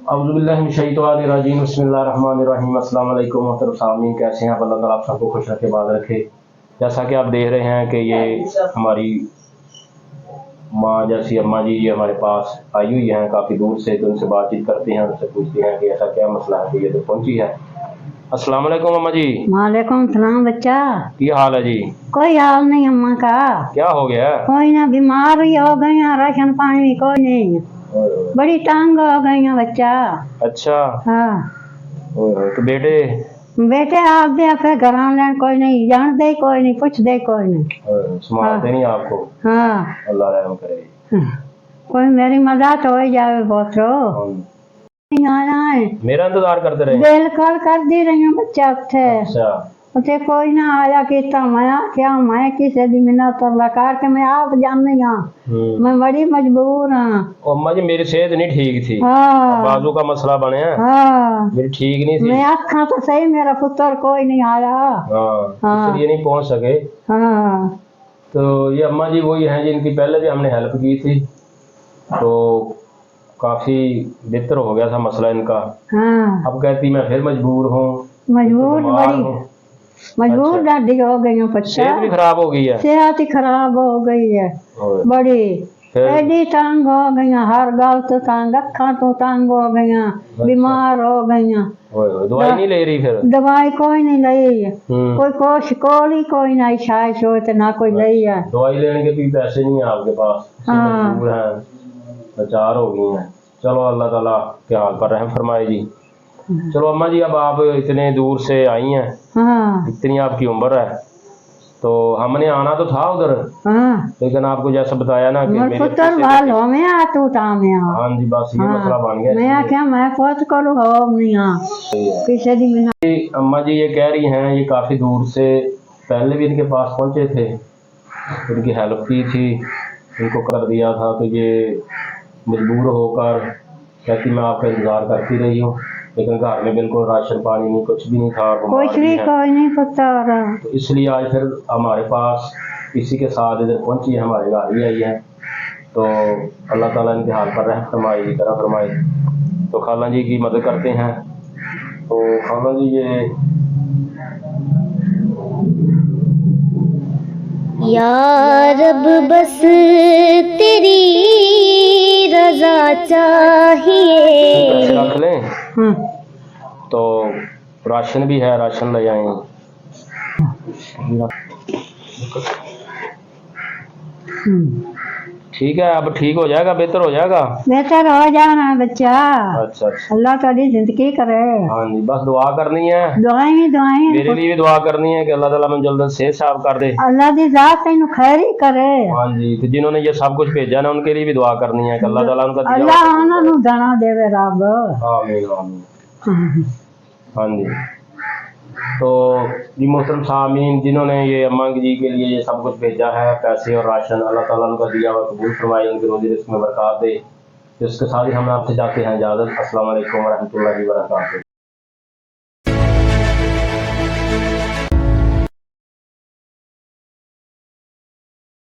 औज़ुबिल्लाहिमिनश्शैतानिर्रजीम बिस्मिल्लाहिर्रहमानिर्रहीम। अस्सलाम वालेकुम मोहतरम सामीन, कैसे हैं आप? अल्लाह ताला आप सबको खुश रखे, बात रखे। जैसा कि आप देख रहे हैं कि ये हमारी माँ जैसी अम्मा जी ये हमारे पास आई हुई हैं काफ़ी दूर से, तो उनसे बातचीत करते हैं, उनसे पूछते हैं कि ऐसा क्या मसला है कि ये तो पहुँची है। अस्सलाम वालेकुम अम्मा जी। वालेकुम सलाम बच्चा। क्या हाल है जी? कोई हाल नहीं अम्मा का। क्या हो गया? कोई ना, बीमार ही हो गई हैं, राशन पानी कोई नहीं, बड़ी तंग हो गई हैं बच्चा। अच्छा। हाँ तो बेटे बेटे आप दे फिर घर लेन कोई नहीं, जान दे कोई नहीं, पूछ दे कोई नहीं, संभालते नहीं आपको? हाँ अल्लाह रहम करे। कोई मेरी मदद हो जाए पोतरो। नहीं आना है, मेरा इंतजार करते रहे? बिल्कुल कर दी रही हूँ बच्चा। अच्छा। उसे कोई ना आया किता मैं क्या, मैं किसी दी मिन्नत लकार के मैं आप जाननी हाँ, मैं बड़ी मजबूर हाँ। अम्मा जी मेरी सेहत नहीं ठीक थी, हाँ बाजू का मसला बने। हाँ मेरी ठीक नहीं थी, मैं आखा तो सही, मेरा पुत्र कोई नहीं आया। हाँ इसलिए नहीं पहुंच सके। हाँ तो ये अम्मा जी वही हैं जिनकी पहले भी हमने हेल्प की थी, तो काफी बेहतर हो गया था मसला इनका। हाँ अब कहती मैं फिर मजबूर हूँ, मजबूर बड़ी मजबूर दादी हो गई हूँ बच्चा। सेहत भी खराब हो गई है, सेहत ही खराब हो गई है बड़ी, एडी तंग हो गई, हर गल तो तंग, अखा तो तंग हो गई, बीमार हो गई। दवाई नहीं ले रही फिर? दवाई कोई नहीं ली, कोई कोई कोई नहीं छाई सोच ना कोई ली है। दवाई लेने के भी पैसे नहीं है आपके पास? मजबूर हैं, लाचार हो गई हैं। चलो अल्लाह ताला के हाल पर रहम फरमाए जी। चलो अम्मा जी अब आप इतने दूर से आई हैं, इतनी आपकी उम्र है, तो हमने आना तो था उधर, लेकिन आपको जैसा बताया ना कि मेरे पुत्र वाल हो में आ तू ता में आ। हाँ जी बस ये मसला बन गया। मैं क्या मैं पोत करूँ हो नहीं आ किसी दी मिन्नत। अम्मा जी ये कह रही हैं ये काफी दूर से पहले भी इनके पास पहुंचे थे, इनकी हेल्प की थी, इनको कर दिया था, तो ये मजबूर होकर कहती मैं आपका इंतजार करती रही हूँ, लेकिन घर में बिल्कुल राशन पानी नहीं, कुछ भी नहीं था, कुछ भी कोई नहीं पता। तो इसलिए आज फिर हमारे पास इसी के साथ इधर पहुंची है, हमारे घर ही आई है। तो अल्लाह ताला इनके हाल पर रहम फरमाए, करम फरमाए। तो खाला जी की मदद करते हैं। तो खाला जी ये या रब बस तेरी रजा चाहिए। रख लें तो राशन भी है, राशन ले आए। ठीक है, अब ठीक हो जाएगा, बेहतर हो जाएगा, बेहतर हो जाना बच्चा। अच्छा अच्छा, अल्लाह तेरी जिंदगी करे। हाँ जी बस दुआ करनी है, दुआएं मेरे लिए भी दुआ करनी है कि अल्लाह ताला मुझे जल्द सेहत साफ कर दे, अल्लाह दी जात तेनू खैर ही करे। हाँ जी, तो जिन्होंने ये सब कुछ भेजा ना उनके लिए भी दुआ करनी है कि अल्लाह ताला उनका अल्लाह उन्होंने दाना देवे रब। आमीन आमीन। हाँ जी, तो जी मोहतरम सामीन जिन्होंने ये अम्मा जी के लिए ये सब कुछ भेजा है, पैसे और राशन, अल्लाह ताला उनका दिया हुआ कबूल फरमाए, उनके रोज़ी रिज़्क़ में बरकत दे। इसके साथ ही हम आपसे जाते हैं इजाज़त। अस्सलाम वालेकुम व रहमतुल्लाहि व बरकातहू।